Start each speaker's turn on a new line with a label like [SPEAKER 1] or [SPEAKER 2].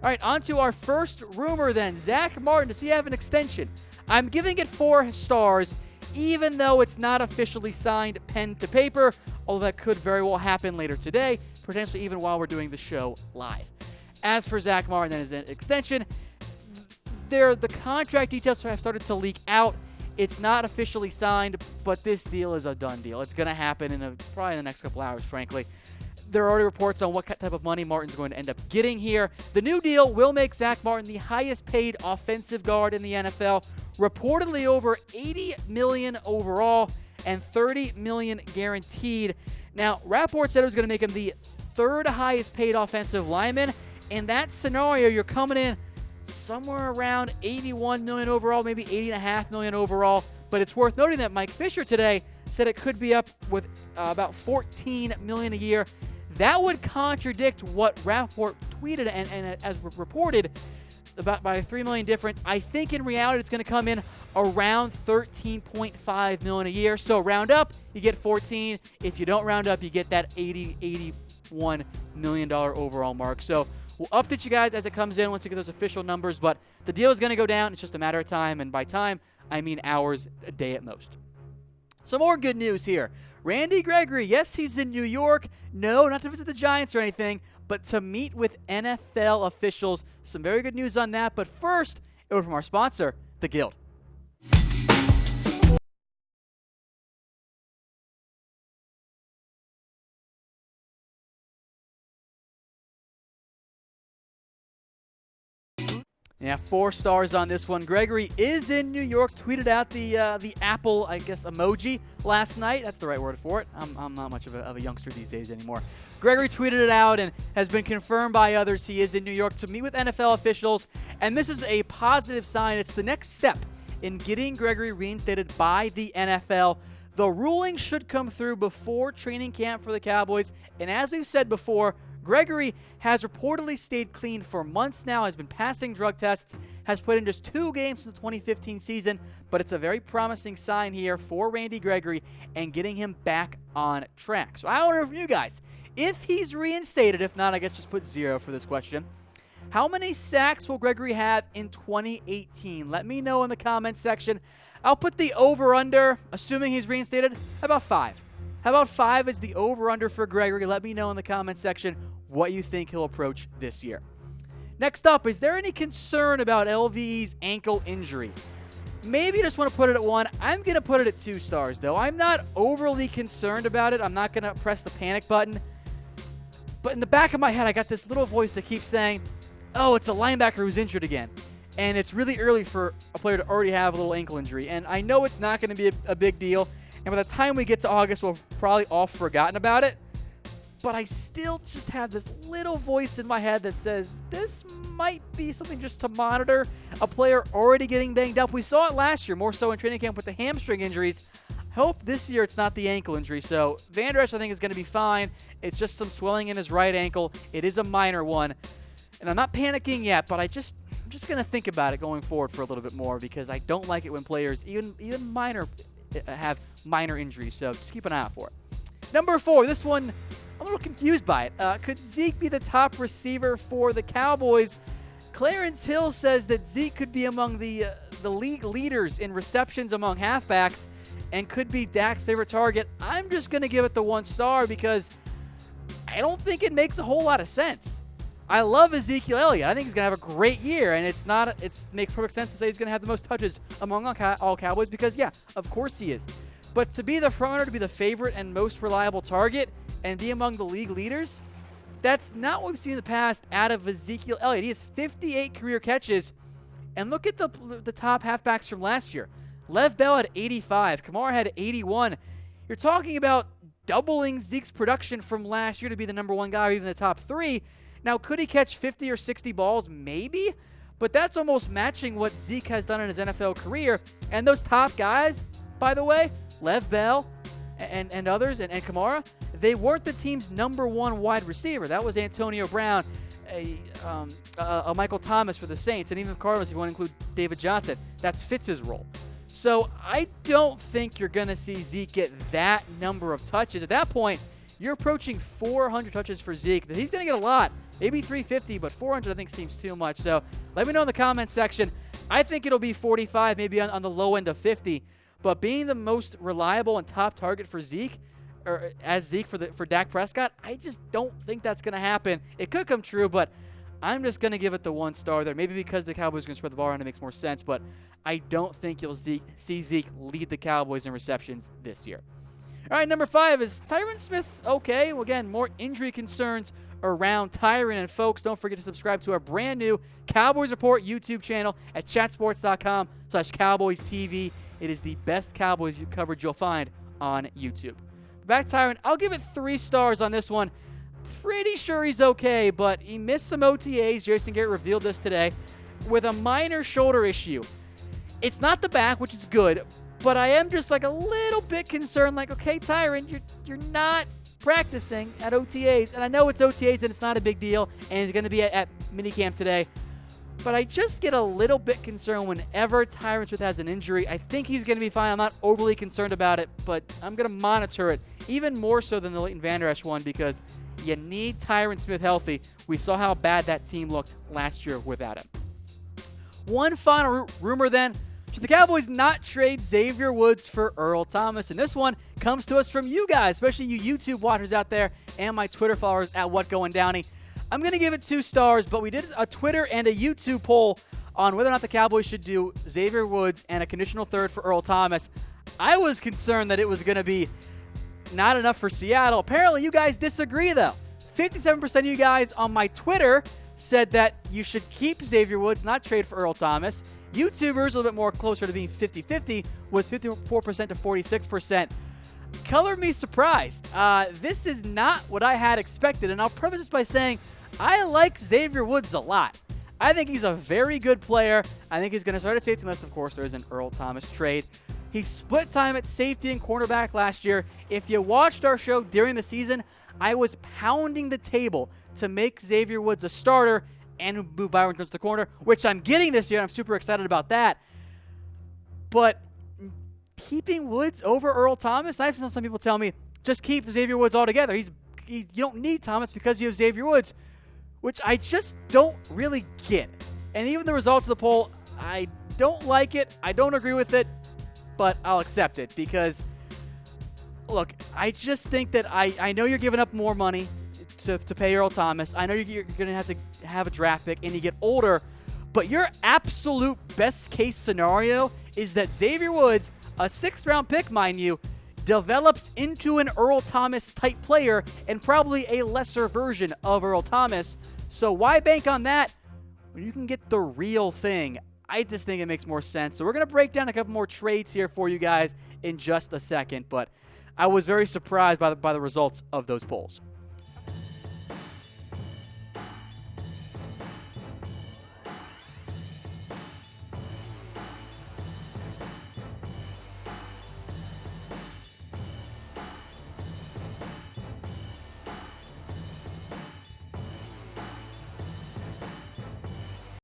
[SPEAKER 1] All right, on to our first rumor then. Zack Martin, does he have an extension? I'm giving it 4 stars, even though it's not officially signed pen to paper, although that could very well happen later today, potentially even while we're doing the show live. As for Zack Martin and his extension, the contract details have started to leak out. It's not officially signed, but this deal is a done deal. It's going to happen probably in the next couple hours, frankly. There are already reports on what type of money Martin's going to end up getting here. The new deal will make Zack Martin the highest paid offensive guard in the NFL, reportedly over $80 million overall and $30 million guaranteed. Now, Rapport said it was going to make him the 3rd highest paid offensive lineman. In that scenario, you're coming in somewhere around $81 million overall, maybe $80.5 million overall. But it's worth noting that Mike Fisher today said it could be up with about $14 million a year. That would contradict what Rapport tweeted and as reported about by a $3 million difference. I think in reality it's going to come in around $13.5 million a year. So round up, you get 14. If you don't round up, you get that $81 million overall mark. So we'll update you guys as it comes in once you get those official numbers. But the deal is going to go down. It's just a matter of time. And by time, I mean hours, a day at most. Some more good news here. Randy Gregory, yes, he's in New York. No, not to visit the Giants or anything, but to meet with NFL officials. Some very good news on that. But first, it was from our sponsor, The Guild. Yeah, 4 stars on this one. Gregory is in New York. Tweeted out the Apple, I guess, emoji last night. That's the right word for it. I'm not much of a youngster these days anymore. Gregory tweeted it out and has been confirmed by others. He is in New York to meet with NFL officials, and this is a positive sign. It's the next step in getting Gregory reinstated by the NFL. The ruling should come through before training camp for the Cowboys, and as we've said before, Gregory has reportedly stayed clean for months now, has been passing drug tests, has played in just 2 games in the 2015 season, but it's a very promising sign here for Randy Gregory and getting him back on track. So I want to know from you guys, if he's reinstated, if not, I guess just put 0 for this question. How many sacks will Gregory have in 2018? Let me know in the comments section. I'll put the over-under, assuming he's reinstated, about 5. How about 5 is the over-under for Gregory? Let me know in the comments section what you think he'll approach this year. Next up, is there any concern about LVE's ankle injury? Maybe you just want to put it at 1. I'm going to put it at 2 stars, though. I'm not overly concerned about it. I'm not going to press the panic button. But in the back of my head, I got this little voice that keeps saying, oh, it's a linebacker who's injured again. And it's really early for a player to already have a little ankle injury. And I know it's not going to be a big deal. And by the time we get to August, we'll probably all forgotten about it. But I still just have this little voice in my head that says this might be something just to monitor. A player already getting banged up. We saw it last year, more so in training camp with the hamstring injuries. I hope this year it's not the ankle injury. So Vander Esch, I think, is going to be fine. It's just some swelling in his right ankle. It is a minor one. And I'm not panicking yet, but I'm just going to think about it going forward for a little bit more because I don't like it when players, even minor, have minor injuries. So just keep an eye out for it. Number 4, this one, I'm a little confused by it. Could Zeke be the top receiver for the Cowboys? Clarence Hill says that Zeke could be among the league leaders in receptions among halfbacks and could be Dak's favorite target. I'm just going to give it the 1 star because I don't think it makes a whole lot of sense. I love Ezekiel Elliott. I think he's going to have a great year, and it makes perfect sense to say he's going to have the most touches among all Cowboys because, yeah, of course he is. But to be the frontrunner, to be the favorite and most reliable target, and be among the league leaders, that's not what we've seen in the past out of Ezekiel Elliott. He has 58 career catches, and look at the top halfbacks from last year. Lev Bell had 85. Kamara had 81. You're talking about doubling Zeke's production from last year to be the number 1 guy or even the top 3. Now, could he catch 50 or 60 balls? Maybe. But that's almost matching what Zeke has done in his NFL career. And those top guys, by the way, Lev Bell and others, and Kamara, they weren't the team's number 1 wide receiver. That was Antonio Brown, a Michael Thomas for the Saints, and even the Cardinals, if you want to include David Johnson. That's Fitz's role. So I don't think you're going to see Zeke get that number of touches. At that point, You're approaching 400 touches for Zeke. He's going to get a lot, maybe 350, but 400 I think seems too much. So let me know in the comments section. I think it'll be 45, maybe on the low end of 50. But being the most reliable and top target for Zeke, or as Zeke for Dak Prescott, I just don't think that's going to happen. It could come true, but I'm just going to give it the 1 star there. Maybe because the Cowboys are going to spread the ball around, it makes more sense. But I don't think you'll see Zeke lead the Cowboys in receptions this year. All right, number 5 is Tyron Smith. Okay, well, again, more injury concerns around Tyron. And folks, don't forget to subscribe to our brand new Cowboys Report YouTube channel at chatsports.com/CowboysTV. It is the best Cowboys coverage you'll find on YouTube. Back to Tyron, I'll give it 3 stars on this one. Pretty sure he's okay, but he missed some OTAs. Jason Garrett revealed this today with a minor shoulder issue. It's not the back, which is good, but I am just like a little bit concerned. Like, okay, Tyron, you're not practicing at OTAs, and I know it's OTAs and it's not a big deal, and he's going to be at minicamp today. But I just get a little bit concerned whenever Tyron Smith has an injury. I think he's going to be fine. I'm not overly concerned about it, but I'm going to monitor it even more so than the Leighton Vander Esch one because you need Tyron Smith healthy. We saw how bad that team looked last year without him. One final rumor then. Should the Cowboys not trade Xavier Woods for Earl Thomas? And this one comes to us from you guys, especially you YouTube watchers out there and my Twitter followers at WhatGoingDowney. I'm going to give it 2 stars, but we did a Twitter and a YouTube poll on whether or not the Cowboys should do Xavier Woods and a conditional third for Earl Thomas. I was concerned that it was going to be not enough for Seattle. Apparently, you guys disagree, though. 57% of you guys on my Twitter said that you should keep Xavier Woods, not trade for Earl Thomas. YouTubers, a little bit more closer to being 50-50, was 54% to 46%. Color me surprised. This is not what I had expected, and I'll preface this by saying I like Xavier Woods a lot. I think he's a very good player. I think he's going to start at safety unless, of course, there is an Earl Thomas trade. He split time at safety and cornerback last year. If you watched our show during the season, I was pounding the table to make Xavier Woods a starter and move Byron Jones to the corner, which I'm getting this year, and I'm super excited about that. But keeping Woods over Earl Thomas, I've seen some people tell me, just keep Xavier Woods altogether. You don't need Thomas because you have Xavier Woods, which I just don't really get. And even the results of the poll, I don't like it. I don't agree with it, but I'll accept it because, look, I just think that I know you're giving up more money to pay Earl Thomas. I know you're going to have a draft pick and you get older, but your absolute best case scenario is that Xavier Woods, a 6th-round pick, mind you, develops into an Earl Thomas-type player and probably a lesser version of Earl Thomas. So why bank on that when you can get the real thing? I just think it makes more sense. So we're going to break down a couple more trades here for you guys in just a second, but I was very surprised by the results of those polls.